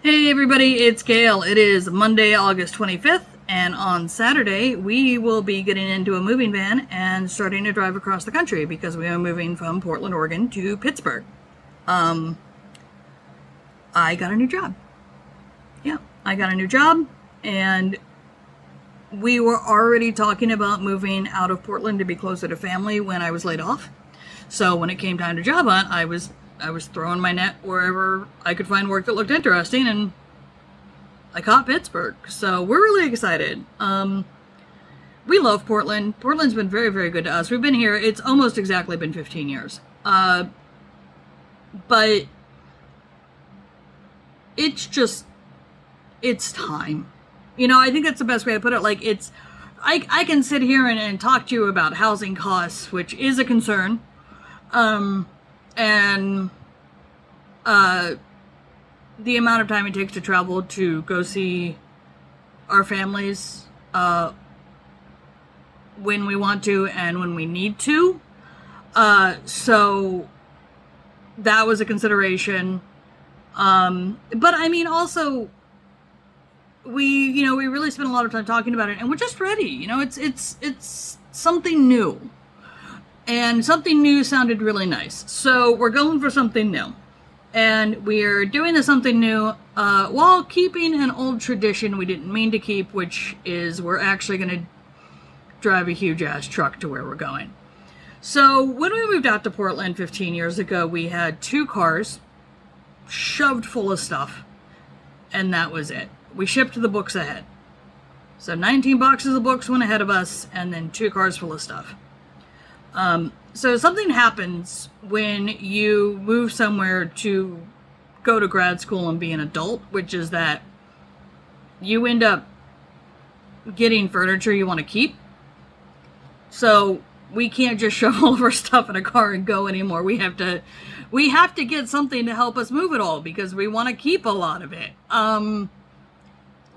Hey everybody, it's Gail. It is Monday, August 25th, and on Saturday we will be getting into a moving van and starting to drive across the country because we are moving from Portland, Oregon to Pittsburgh. I got a new job. Yeah, I got a new job, and we were already talking about moving out of Portland to be closer to family when I was laid off. So when it came time to job hunt, I was throwing my net wherever I could find work that looked interesting, and I caught Pittsburgh. So we're really excited. We love Portland. Portland's been very, very good to us. We've been here, it's almost exactly been 15 years. But it's time. I think that's the best way to put it. Like, I can sit here and talk to you about housing costs, which is a concern. And the amount of time it takes to travel to go see our families when we want to and when we need to. So that was a consideration. But I mean, also, we really spent a lot of time talking about it, and we're just ready. It's something new. And something new sounded really nice. So we're going for something new. And we're doing the something new while keeping an old tradition we didn't mean to keep, which is we're actually going to drive a huge ass truck to where we're going. So when we moved out to Portland 15 years ago, we had 2 cars shoved full of stuff. And that was it. We shipped the books ahead. So 19 boxes of books went ahead of us, and then 2 cars full of stuff. So something happens when you move somewhere to go to grad school and be an adult, which is that you end up getting furniture you want to keep. So we can't just shove all of our stuff in a car and go anymore. We have to get something to help us move it all because we want to keep a lot of it. And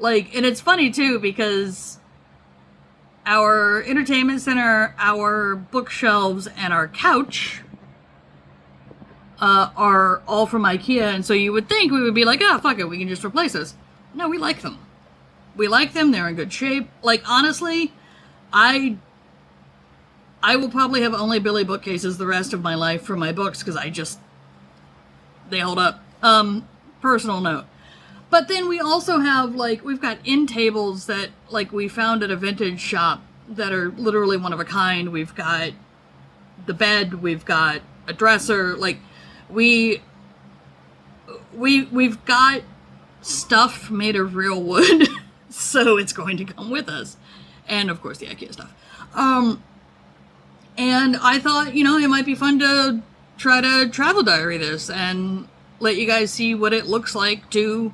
it's funny too, because our entertainment center, our bookshelves, and our couch are all from IKEA, and so you would think we would be like, fuck it, we can just replace this. No, we like them. We like them. They're in good shape. Like, honestly, I will probably have only Billy bookcases the rest of my life for my books because they hold up. Personal note. But then we also have, we've got end tables that, we found at a vintage shop that are literally one of a kind. We've got the bed. We've got a dresser. We've got stuff made of real wood, so it's going to come with us. And, of course, the IKEA stuff. And I thought, it might be fun to try to travel diary this and let you guys see what it looks like to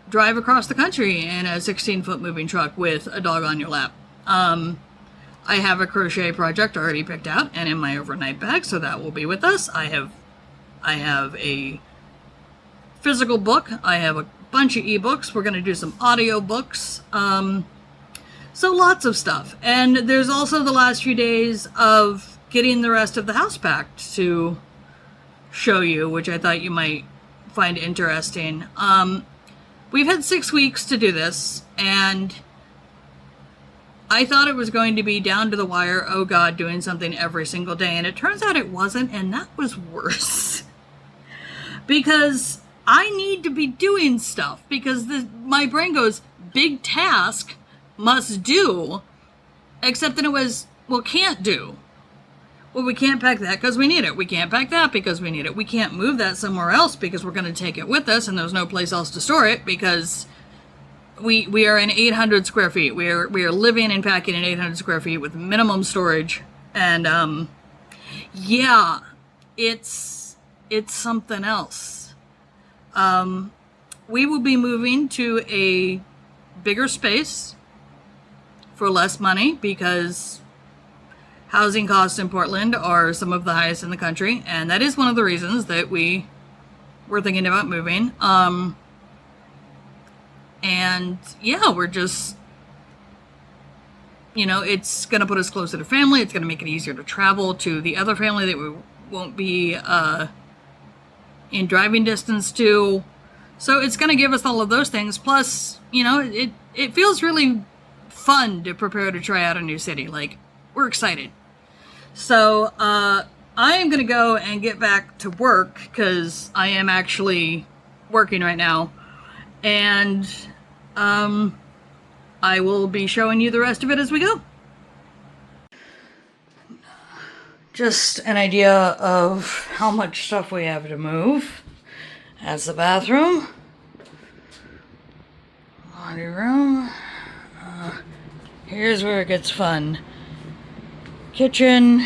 drive across the country in a 16-foot moving truck with a dog on your lap. I have a crochet project already picked out and in my overnight bag, so that will be with us. I have a physical book. I have a bunch of ebooks. We're going to do some audio books. So lots of stuff. And there's also the last few days of getting the rest of the house packed to show you, which I thought you might find interesting. We've had 6 weeks to do this, and I thought it was going to be down to the wire, oh God, doing something every single day, and it turns out it wasn't, and that was worse. Because I need to be doing stuff, because my brain goes, big task, must do, except that it was, can't do. Well, we can't pack that because we need it. We can't pack that because we need it. We can't move that somewhere else because we're going to take it with us, and there's no place else to store it because we are in 800 square feet. We are living and packing in 800 square feet with minimum storage, and it's something else. We will be moving to a bigger space for less money because housing costs in Portland are some of the highest in the country, and that is one of the reasons that we were thinking about moving. We're just, it's going to put us closer to family. It's going to make it easier to travel to the other family that we won't be in driving distance to. So it's going to give us all of those things. Plus, it feels really fun to prepare to try out a new city. Like, we're excited. So I am going to go and get back to work because I am actually working right now. And I will be showing you the rest of it as we go. Just an idea of how much stuff we have to move. That's the bathroom. Laundry room. Here's where it gets fun. Kitchen.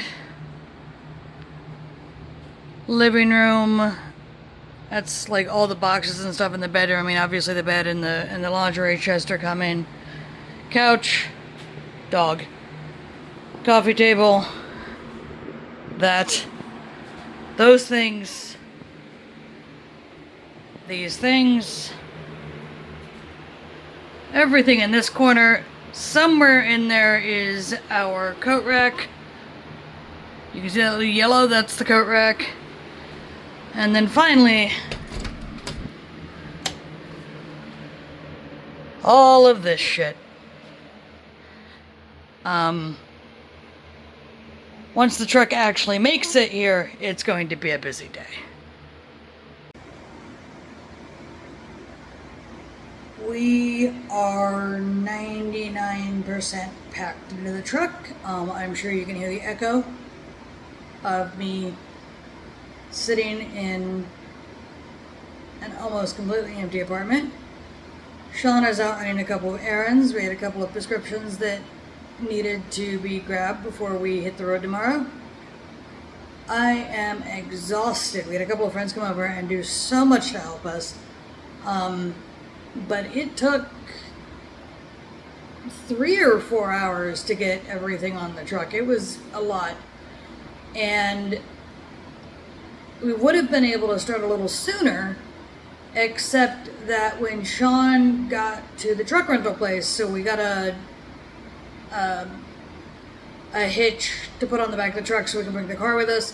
Living room. That's like all the boxes and stuff in the bedroom. I mean, obviously the bed and the lingerie chest are coming. Couch. Dog. Coffee table. That. Those things. These things. Everything in this corner. Somewhere in there is our coat rack. You can see that little yellow, that's the coat rack. And then finally, all of this shit. Once the truck actually makes it here, it's going to be a busy day. We are 99% packed into the truck. I'm sure you can hear the echo of me sitting in an almost completely empty apartment. Sean is out running a couple of errands. We had a couple of prescriptions that needed to be grabbed before we hit the road tomorrow. I am exhausted. We had a couple of friends come over and do so much to help us. But it took 3 or 4 hours to get everything on the truck. It was a lot. And we would have been able to start a little sooner, except that when Sean got to the truck rental place, so we got a hitch to put on the back of the truck so we can bring the car with us.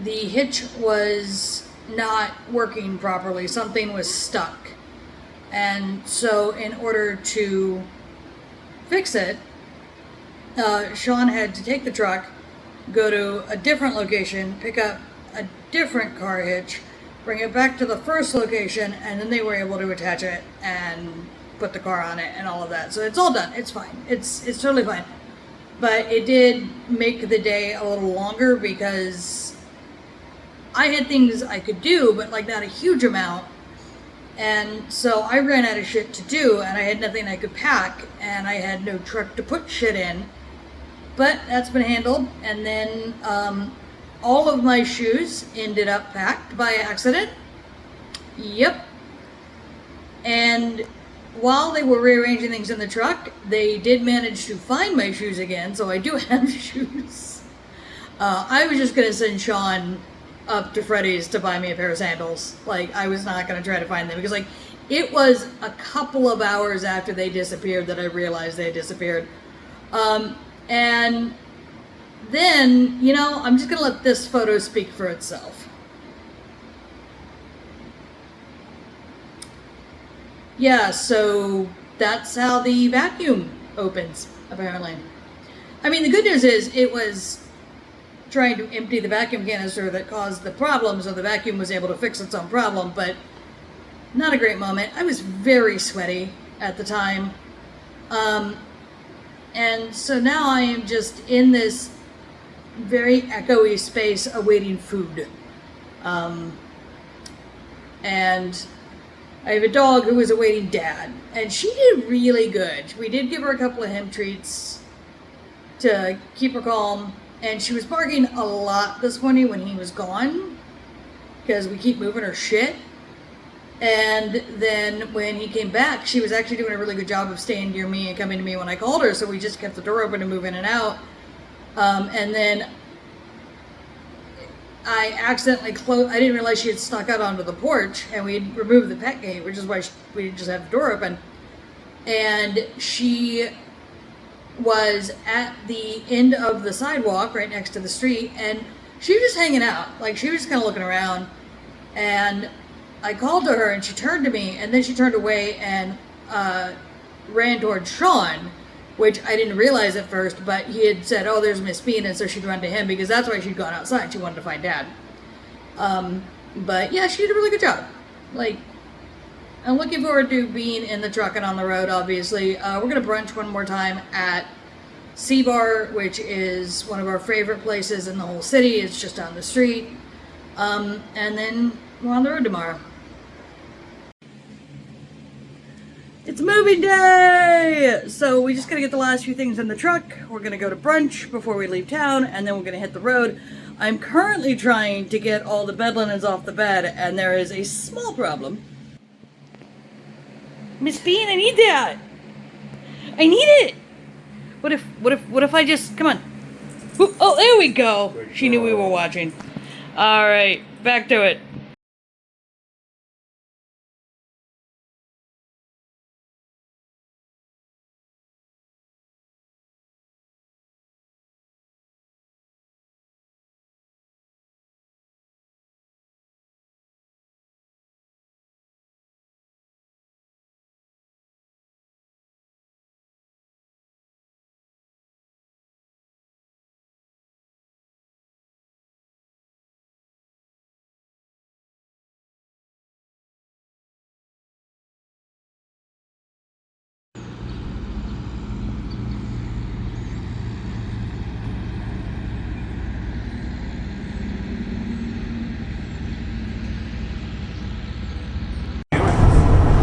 The hitch was not working properly. Something was stuck. And so in order to fix it, Sean had to take the truck, go to a different location, pick up a different car hitch, bring it back to the first location, and then they were able to attach it and put the car on it and all of that. So it's all done. It's fine. It's totally fine. But it did make the day a little longer because I had things I could do, but like not a huge amount. And so I ran out of shit to do, and I had nothing I could pack, and I had no truck to put shit in. But that's been handled. And then all of my shoes ended up packed by accident. Yep. And while they were rearranging things in the truck, they did manage to find my shoes again, so I do have shoes. I was just going to send Sean up to Freddy's to buy me a pair of sandals. Like, I was not going to try to find them because, like, it was a couple of hours after they disappeared that I realized they had disappeared. And then, I'm just going to let this photo speak for itself. Yeah, so that's how the vacuum opens, apparently. I mean, the good news is it was trying to empty the vacuum canister that caused the problem, so the vacuum was able to fix its own problem, but not a great moment. I was very sweaty at the time. And so now I am just in this very echoey space awaiting food. And I have a dog who is awaiting Dad, and she did really good. We did give her a couple of hemp treats to keep her calm, and she was barking a lot this morning when he was gone, because we keep moving her shit. And then when he came back, she was actually doing a really good job of staying near me and coming to me when I called her, so we just kept the door open to move in and out. And then I accidentally closed. I didn't realize she had snuck out onto the porch, and we had removed the pet gate, which is why we just had the door open. And she was at the end of the sidewalk right next to the street, and she was just hanging out. Like, she was just kind of looking around, and I called to her and she turned to me, and then she turned away and ran towards Sean, which I didn't realize at first, but he had said, oh, there's Miss Bean, and so she'd run to him because that's why she'd gone outside. She wanted to find Dad. But yeah, she did a really good job. Like, I'm looking forward to being in the truck and on the road, obviously. We're going to brunch one more time at Sea Bar, which is one of our favorite places in the whole city. It's just down the street. And then we're on the road tomorrow. It's moving day! So we just gotta get the last few things in the truck. We're gonna go to brunch before we leave town, and then we're gonna hit the road. I'm currently trying to get all the bed linens off the bed, and there is a small problem. Miss Bean, I need that! I need it! What if I just, come on. Oh, there we go! She knew we were watching. Alright, back to it.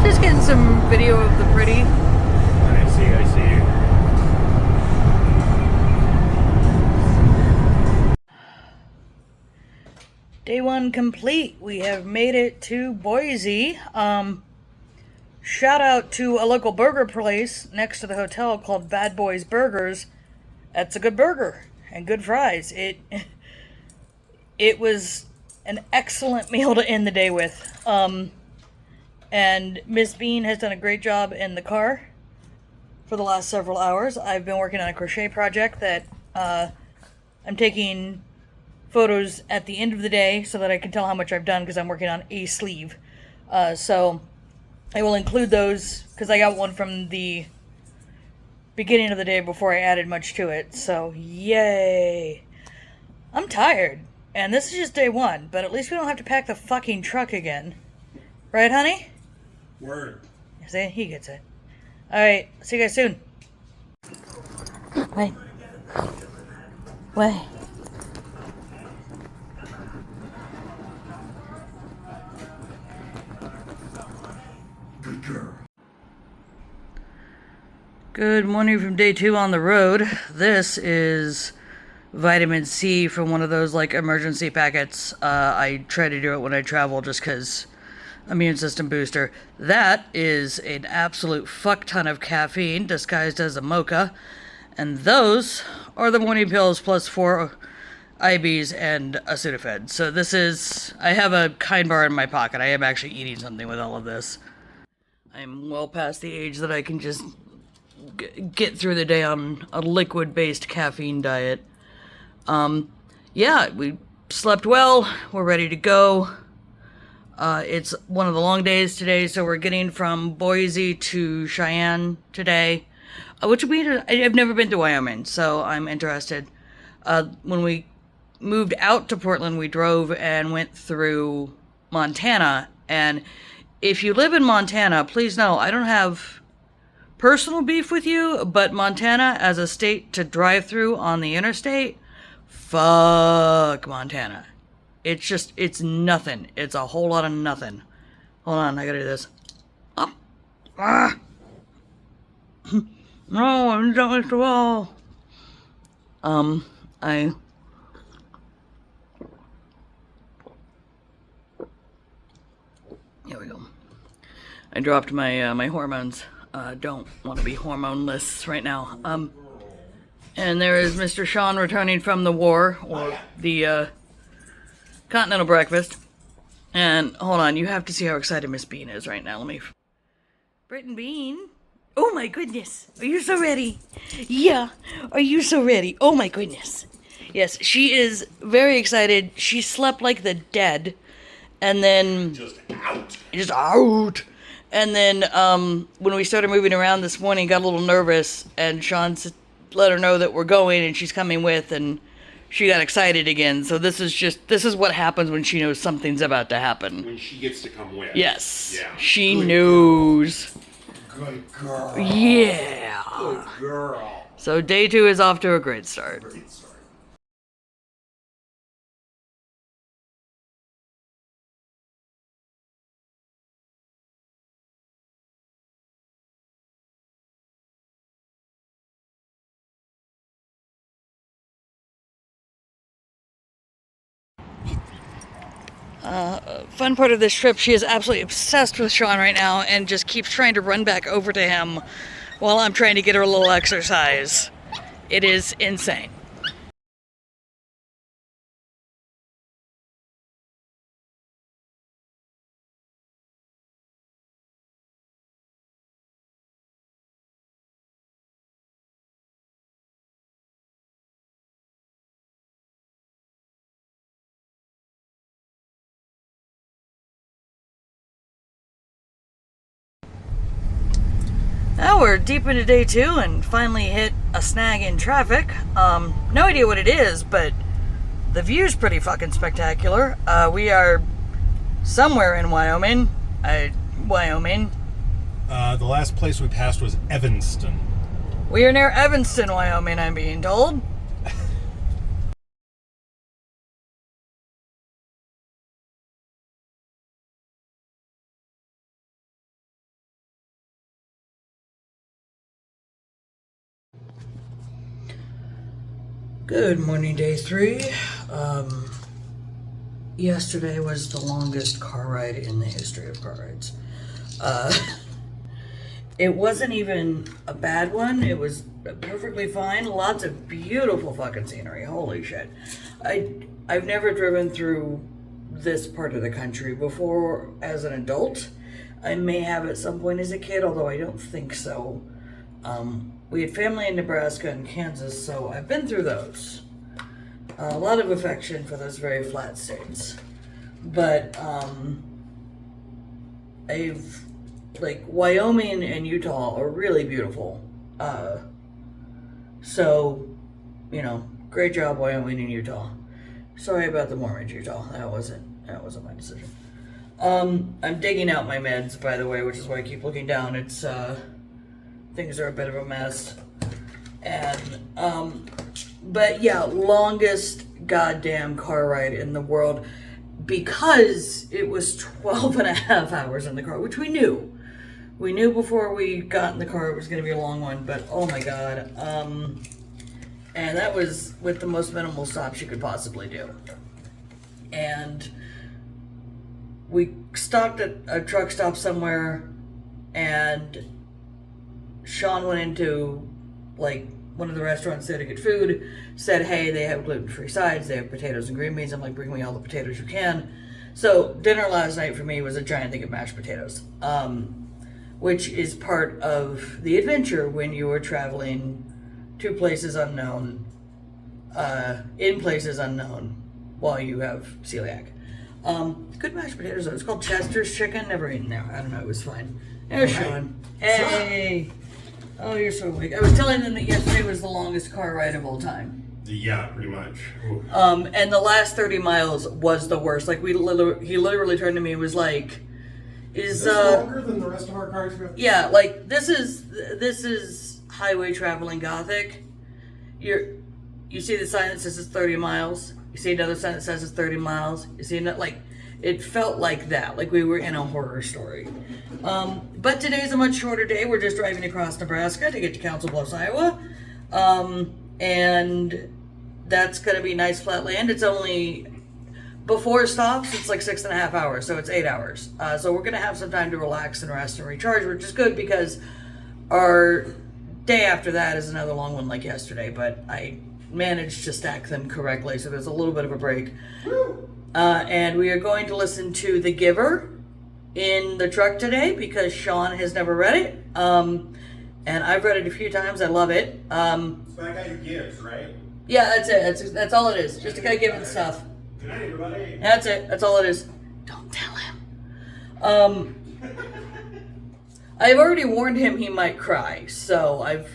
Just getting some video of the pretty. I see you. Day one complete. We have made it to Boise. Shout out to a local burger place next to the hotel called Bad Boys Burgers. That's a good burger and good fries. It was an excellent meal to end the day with. And Miss Bean has done a great job in the car for the last several hours. I've been working on a crochet project that I'm taking photos at the end of the day so that I can tell how much I've done because I'm working on a sleeve. So I will include those because I got one from the beginning of the day before I added much to it. So yay. I'm tired. And this is just day one, but at least we don't have to pack the fucking truck again. Right, honey? Word. See, he gets it. Alright, see you guys soon. Wait. Wait. Good girl. Good morning from day 2 on the road. This is vitamin C from one of those like emergency packets. I try to do it when I travel just because immune system booster. That is an absolute fuck ton of caffeine disguised as a mocha. And those are the morning pills plus 4 IBs and a Sudafed. So this is, I have a Kind bar in my pocket. I am actually eating something with all of this. I'm well past the age that I can just get through the day on a liquid-based caffeine diet. Yeah, we slept well. We're ready to go. It's one of the long days today, so we're getting from Boise to Cheyenne today, which I've never been to Wyoming, so I'm interested. When we moved out to Portland, we drove and went through Montana, and if you live in Montana, please know I don't have personal beef with you, but Montana as a state to drive through on the interstate, fuck Montana. It's nothing. It's a whole lot of nothing. Hold on, I gotta do this. Up. Ah. No, I'm done with the wall. Here we go. I dropped my hormones. Don't want to be hormoneless right now. And there is Mr. Sean returning from the war, or the, continental breakfast. And hold on, you have to see how excited Miss Bean is right now. Let me. Britt and Bean? Oh my goodness. Are you so ready? Yeah. Are you so ready? Oh my goodness. Yes, she is very excited. She slept like the dead. And then Just out. just out. And then when we started moving around this morning, got a little nervous, and Sean let her know that we're going and she's coming with, and she got excited again. So this is what happens when she knows something's about to happen. When she gets to come with. Yes. Yeah. She knows. Good girl. Yeah. Good girl. So day 2 is off to a great start. Great start. Fun part of this trip, she is absolutely obsessed with Sean right now and just keeps trying to run back over to him while I'm trying to get her a little exercise. It is insane. Now we're deep into day 2 and finally hit a snag in traffic. No idea what it is, but the view's pretty fucking spectacular. We are somewhere in Wyoming. Wyoming. The last place we passed was Evanston. We are near Evanston, Wyoming, I'm being told. Good morning, day 3. Yesterday was the longest car ride in the history of car rides. It wasn't even a bad one. It was perfectly fine. Lots of beautiful fucking scenery. Holy shit. I've never driven through this part of the country before as an adult. I may have at some point as a kid, although I don't think so. We had family in Nebraska and Kansas, so I've been through those. A lot of affection for those very flat states. But, Wyoming and Utah are really beautiful. So, great job, Wyoming and Utah. Sorry about the Mormons, Utah. That wasn't my decision. I'm digging out my meds, by the way, which is why I keep looking down. It's, things are a bit of a mess. And, but yeah, longest goddamn car ride in the world because it was 12 and a half hours in the car, which we knew. We knew before we got in the car it was going to be a long one, but oh my god. And that was with the most minimal stops you could possibly do. And we stopped at a truck stop somewhere, and Sean went into one of the restaurants there to get food, said, hey, they have gluten-free sides, they have potatoes and green beans. I'm like, bring me all the potatoes you can. So dinner last night for me was a giant thing of mashed potatoes, which is part of the adventure when you are traveling to places unknown, in places unknown, while you have celiac. Good mashed potatoes, though. It's called Chester's chicken. Never eaten there. I don't know. It was fine. There's Sean. Hey. Oh, you're so weak. I was telling them that yesterday was the longest car ride of all time. Yeah, pretty much. Ooh. And the last 30 miles was the worst. Like, he literally turned to me and was like, Is this longer than the rest of our car trip? Yeah, like, this is highway traveling Gothic. You see the sign that says it's 30 miles. You see another sign that says it's 30 miles. You see another, it felt like that, like we were in a horror story. But today's a much shorter day. We're just driving across Nebraska to get to Council Bluffs, Iowa. And that's going to be nice flat land. It's only, before stops, it's like 6.5 hours, so it's 8 hours. So we're going to have some time to relax and rest and recharge, which is good because our day after that is another long one like yesterday, but I managed to stack them correctly, so there's a little bit of a break. And we are going to listen to The Giver in the truck today because Sean has never read it. And I've read it a few times. I love it. So that guy who gives, right? Yeah, that's it. That's all it is. Just a guy giving stuff. Good night, everybody. That's it. That's all it is. Don't tell him. I've already warned him he might cry, so I've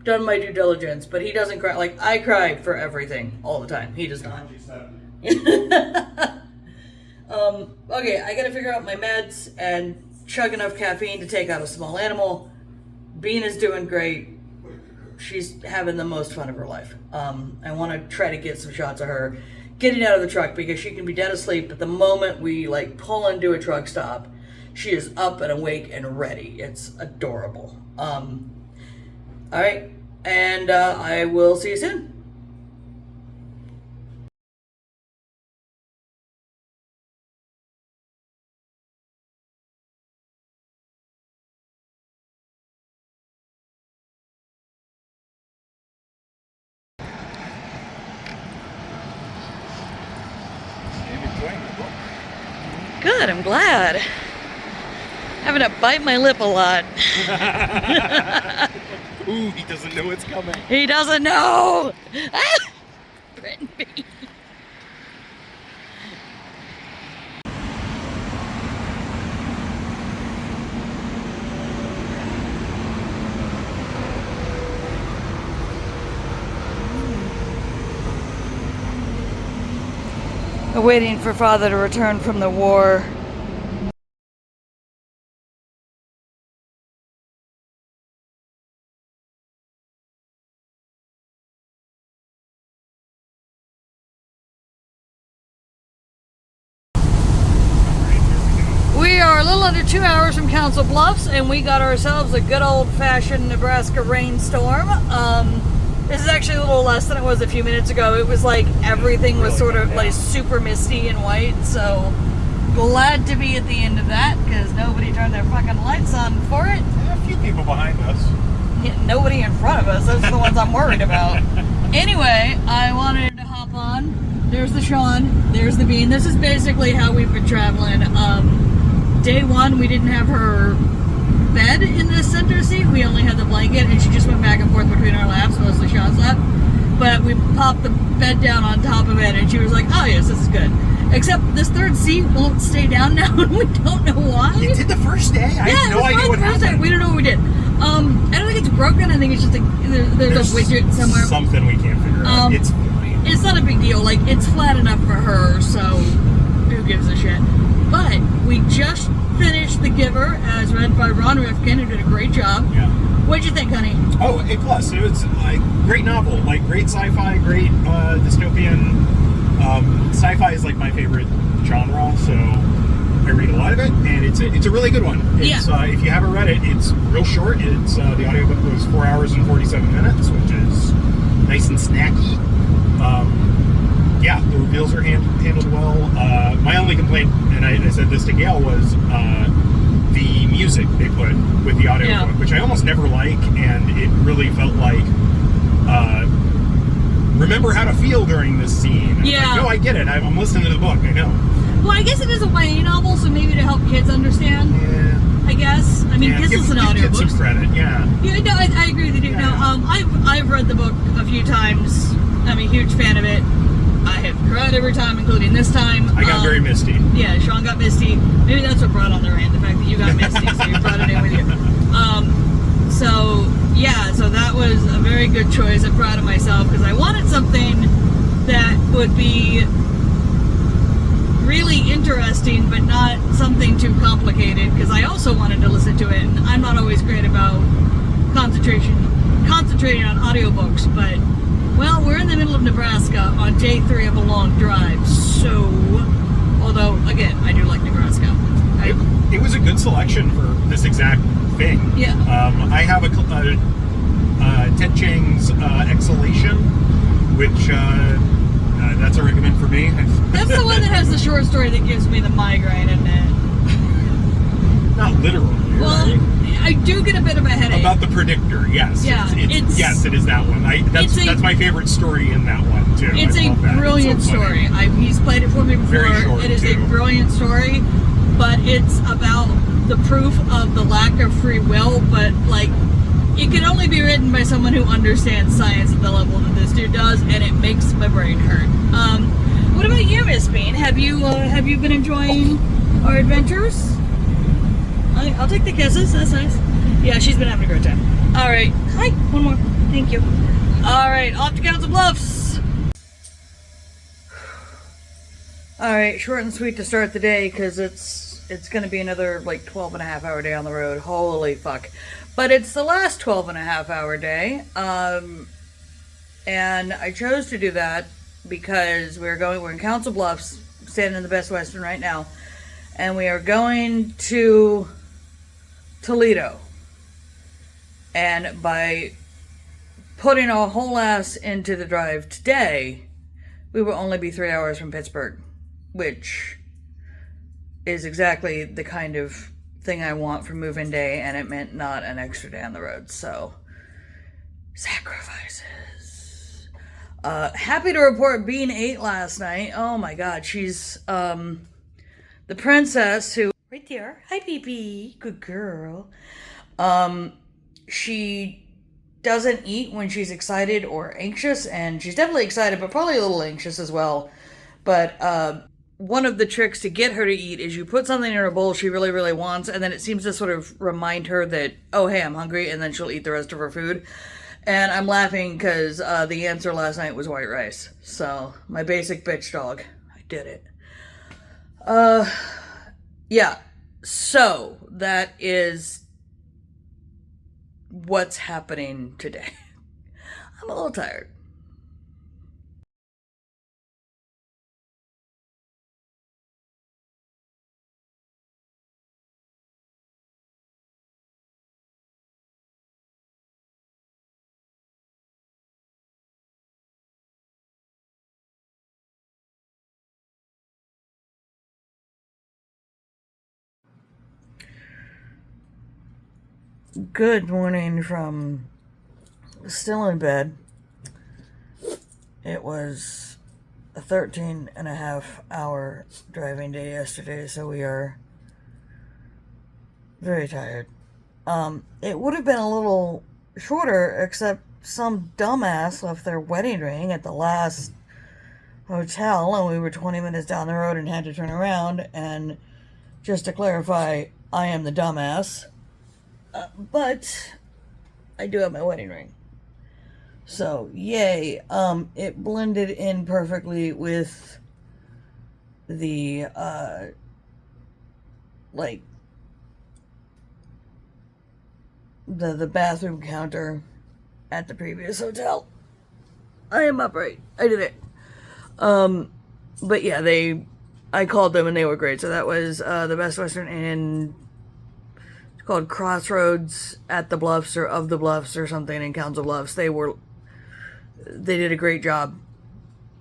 done my due diligence, but he doesn't cry. Like, I cry for everything all the time. He does not. Okay, I gotta figure out my meds and chug enough caffeine to take out a small animal. Bean is doing great. She's having the most fun of her life. I want to try to get some shots of her getting out of the truck because she can be dead asleep, but the moment we like pull into a truck stop, she is up and awake and ready. It's adorable. All right, and I will see you soon. Good, I'm glad. Having to bite my lip a lot. Ooh, he doesn't know it's coming. He doesn't know! Ah! Brittany. Waiting for father to return from the war. We are a little under 2 hours from Council Bluffs, and we got ourselves a good old-fashioned Nebraska rainstorm. This is actually a little less than it was a few minutes ago. It was like everything was sort of like super misty and white, so glad to be at the end of that because nobody turned their fucking lights on for it. A few people behind us. Yeah, nobody in front of us. Those are the ones I'm worried about. Anyway, I wanted to hop on. There's the Sean. There's the Bean. This is basically how we've been traveling. Day one, we didn't have her bed in the center seat. We only had the blanket, and she just went back and forth between our laps, mostly Sean's lap. But we popped the bed down on top of it, and she was like, "Oh yes, this is good." Except this third seat won't stay down now, and we don't know why. You did the first day? I have no idea what happened. We don't know what we did. I don't think it's broken. I think it's just like there's a widget somewhere. Something we can't figure out. It's fine. It's not a big deal. Like, it's flat enough for her, so who gives a shit? But we just finished The Giver, as read by Ron Rifkin, who did a great job. Yeah. What'd you think, honey? Oh, A+. It was like great novel, like great sci-fi, great dystopian. Sci-fi is like my favorite genre, so I read a lot of it, and it's a really good one. It's, if you haven't read it, it's real short. It's the audiobook was 4 hours and 47 minutes, which is nice and snacky. Yeah, the reveals are handled well. My only complaint, and I said this to Gail, was the music they put with the audiobook, which I almost never like, and it really felt like remember how to feel during this scene. Yeah. Like, no, I get it. I'm listening to the book. I know. Well, I guess it is a YA novel, so maybe to help kids understand. Yeah. I guess. I mean, kids listen to audiobooks. Give kids some credit. Yeah. Yeah. No, I agree with you. Yeah. No, I've read the book a few times. I'm a huge fan of it. I have cried every time, including this time. I got very misty. Yeah, Sean got misty. Maybe that's what brought on the rant, the fact that you got misty, so you brought it in with you. So that was a very good choice. I'm proud of myself because I wanted something that would be really interesting, but not something too complicated, because I also wanted to listen to it, and I'm not always great about concentrating on audiobooks, but well, we're in the middle of Nebraska on day 3 of a long drive, so, although, again, I do like Nebraska. It was a good selection for this exact thing. Yeah. I have Ted Chiang's Exhalation, which, that's a recommend for me. That's the one that has the short story that gives me the migraine, isn't it? Not literally, well, right? I do get a bit of a headache. About the predictor, yes. Yeah, yes, it is that one. That's my favorite story in that one, too. It's a brilliant story. He's played it for me before. Very short, it is a brilliant story, but it's about the proof of the lack of free will, but, like, it can only be written by someone who understands science at the level that this dude does, and it makes my brain hurt. what about you, Miss Bean? Have you been enjoying our adventures? I'll take the kisses. That's nice. Yeah, she's been having a great time. All right. Hi. One more. Thank you. All right. Off to Council Bluffs. All right. Short and sweet to start the day because it's going to be another like 12 and a half hour day on the road. Holy fuck. But it's the last 12 and a half hour day. And I chose to do that because we're in Council Bluffs, standing in the Best Western right now. And we are going to Toledo. And by putting our whole ass into the drive today, we will only be 3 hours from Pittsburgh, which is exactly the kind of thing I want for move-in day, and it meant not an extra day on the road. So, sacrifices. Happy to report Bean ate last night. Oh my god, she's the princess who right there. Hi, Pee-Pee. Good girl. She doesn't eat when she's excited or anxious, and she's definitely excited, but probably a little anxious as well. But one of the tricks to get her to eat is you put something in her bowl she really, really wants, and then it seems to sort of remind her that, oh, hey, I'm hungry, and then she'll eat the rest of her food. And I'm laughing because the answer last night was white rice. So, my basic bitch dog. I did it. Yeah. So, that is what's happening today. I'm a little tired. Good morning from still in bed. It was a 13 and a half hour driving day yesterday, so we are very tired. It would have been a little shorter, except some dumbass left their wedding ring at the last hotel, and we were 20 minutes down the road and had to turn around. And just to clarify, I am the dumbass. But I do have my wedding ring. So, yay. It blended in perfectly with the, the bathroom counter at the previous hotel. I am upright. I did it. But yeah, I called them and they were great. So that was, the Best Western in called Crossroads at the Bluffs or of the Bluffs or something in Council Bluffs. They did a great job.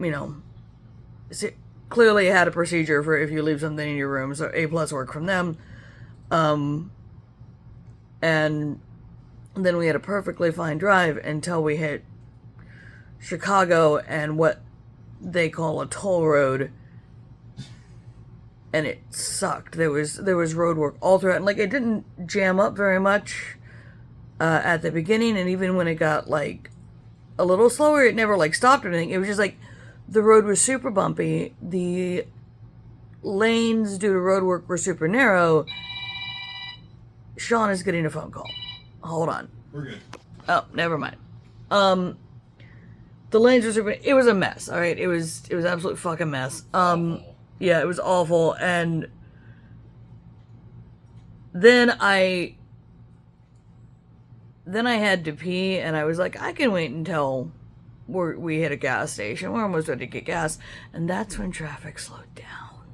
You know, clearly had a procedure for if you leave something in your room. So A+ work from them. And then we had a perfectly fine drive until we hit Chicago and what they call a toll road. And it sucked. There was road work all throughout. And, it didn't jam up very much at the beginning. And even when it got, a little slower, it never, stopped or anything. It was just, the road was super bumpy. The lanes due to road work were super narrow. Sean is getting a phone call. Hold on. We're good. Oh, never mind. The lanes were super... It was a mess, all right? It was absolute fucking mess. Yeah, it was awful, and then I had to pee, and I was like, I can wait until we hit a gas station. We're almost ready to get gas, and that's when traffic slowed down.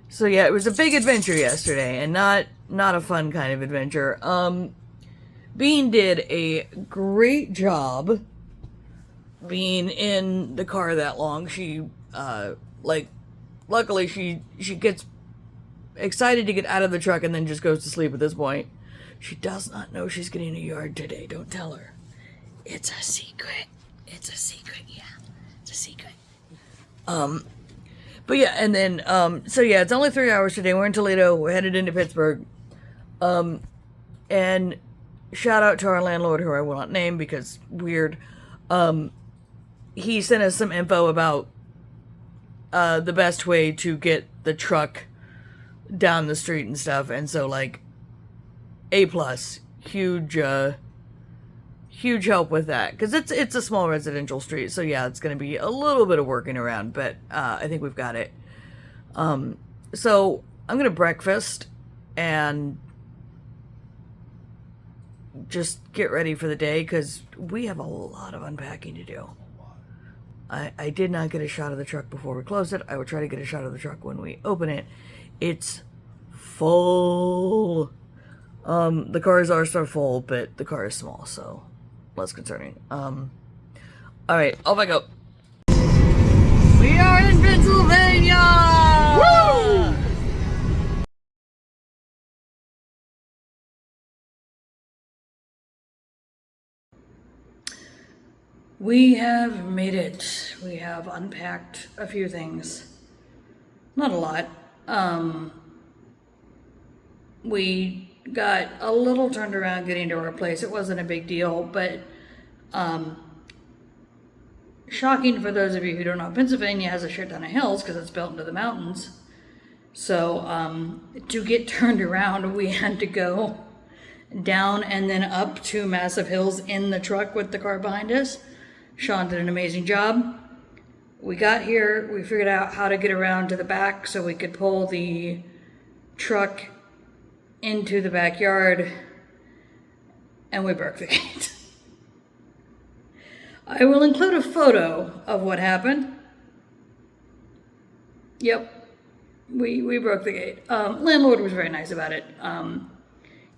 So yeah, it was a big adventure yesterday, and not a fun kind of adventure. Bean did a great job being in the car that long. She, luckily, she gets excited to get out of the truck and then just goes to sleep at this point. She does not know she's getting a yard today. Don't tell her. It's a secret. It's a secret, yeah. It's a secret. But yeah, and then, so yeah, it's only 3 hours today. We're in Toledo. We're headed into Pittsburgh. And shout out to our landlord, who I will not name because weird. He sent us some info about the best way to get the truck down the street and stuff. And so, like, A+, huge help with that, because it's a small residential street, so yeah, it's going to be a little bit of working around, but I think we've got it. So I'm going to breakfast and just get ready for the day, because we have a lot of unpacking to do. I did not get a shot of the truck before we close it. I will try to get a shot of the truck when we open it. It's full. The cars are still full, but the car is small, so less concerning. Alright, off I go. We are in Pennsylvania! Woo! We have made it. We have unpacked a few things. Not a lot. We got a little turned around getting to our place. It wasn't a big deal, but shocking for those of you who don't know, Pennsylvania has a shit ton of hills because it's built into the mountains. So to get turned around, we had to go down and then up two massive hills in the truck with the car behind us. Sean did an amazing job. We got here, we figured out how to get around to the back so we could pull the truck into the backyard, and we broke the gate. I will include a photo of what happened. Yep, we broke the gate. Landlord was very nice about it.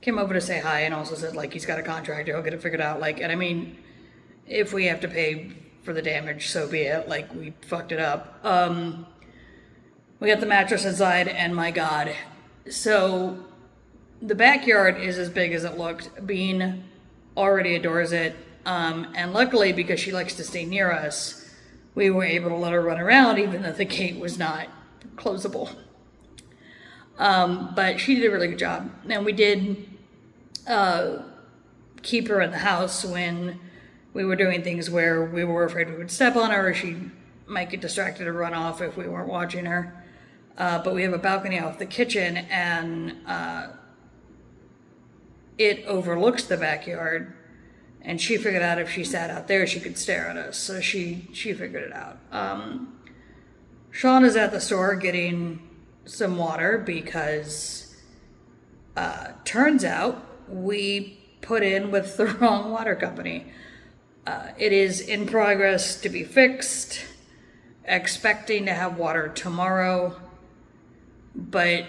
Came over to say hi and also said, like, he's got a contractor, he'll get it figured out. Like, and I mean, if we have to pay for the damage, so be it. Like, we fucked it up. We got the mattress inside, and my God. So the backyard is as big as it looked. Bean already adores it. And luckily, because she likes to stay near us, we were able to let her run around, even though the gate was not closable. But she did a really good job. And we did keep her in the house when we were doing things where we were afraid we would step on her, or she might get distracted or run off if we weren't watching her. But we have a balcony off the kitchen, and it overlooks the backyard. And she figured out if she sat out there, she could stare at us. So she figured it out. Sean is at the store getting some water because turns out we put in with the wrong water company. It is in progress to be fixed, expecting to have water tomorrow, but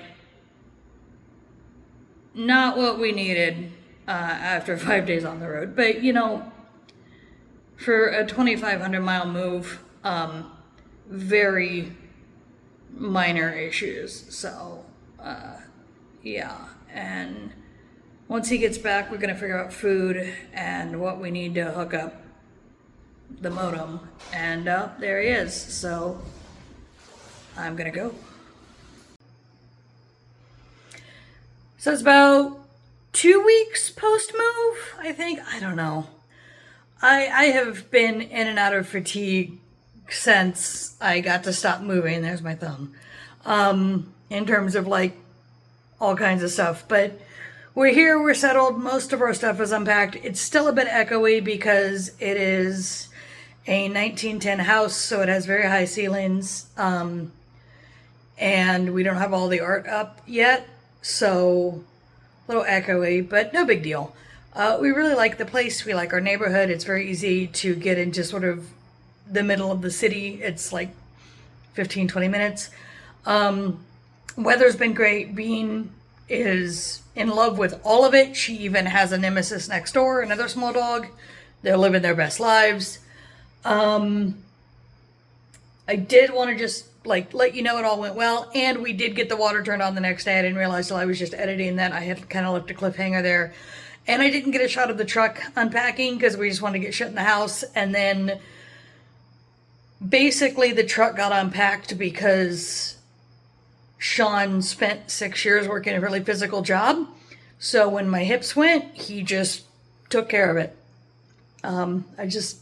not what we needed after 5 days on the road. But, you know, for a 2,500 mile move, very minor issues. So, yeah. And once he gets back, we're going to figure out food and what we need to hook up the modem. And there he is. So I'm going to go. So it's about 2 weeks post-move, I think. I don't know. I have been in and out of fatigue since I got to stop moving. There's my thumb. In terms of, like, all kinds of stuff. But we're here, we're settled. Most of our stuff is unpacked. It's still a bit echoey because it is a 1910 house, so it has very high ceilings. And we don't have all the art up yet, so a little echoey, but no big deal. We really like the place. We like our neighborhood. It's very easy to get into sort of the middle of the city. It's like 15, 20 minutes. Weather's been great. Bean is in love with all of it. She even has a nemesis next door, another small dog. They're living their best lives. I did want to just let you know it all went well, and we did get the water turned on the next day. I didn't realize till I was just editing that I had kind of left a cliffhanger there. And I didn't get a shot of the truck unpacking because we just wanted to get shit in the house. And then basically the truck got unpacked because Sean spent 6 years working a really physical job. So when my hips went, he just took care of it. I just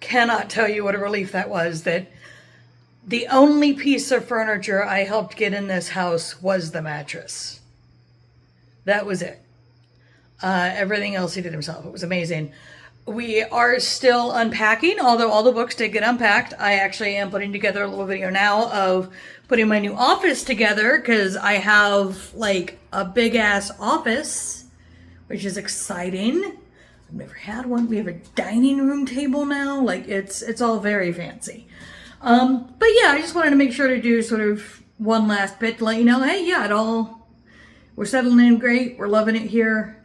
cannot tell you what a relief that was, that The only piece of furniture I helped get in this house was the mattress. That was it. Everything else he did himself. It was amazing. We are still unpacking, although all the books did get unpacked. I actually am putting together a little video now of putting my new office together because I have like a big ass office, which is exciting. I've never had one. We have a dining room table now. Like it's all very fancy. But yeah, I just wanted to make sure to do sort of one last bit to let you know, hey, yeah, we're settling in great. We're loving it here.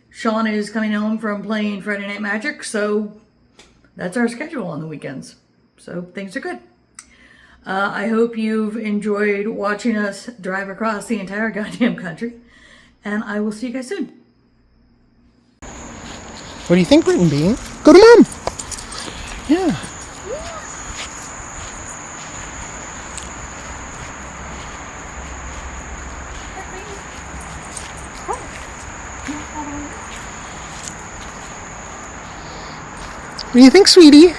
Sean is coming home from playing Friday Night Magic, so that's our schedule on the weekends. So things are good. I hope you've enjoyed watching us drive across the entire goddamn country, and I will see you guys soon. What do you think, Britton B? Go to Mom! Yeah. What do you think, sweetie?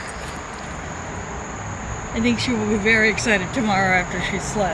I think she will be very excited tomorrow after she slept.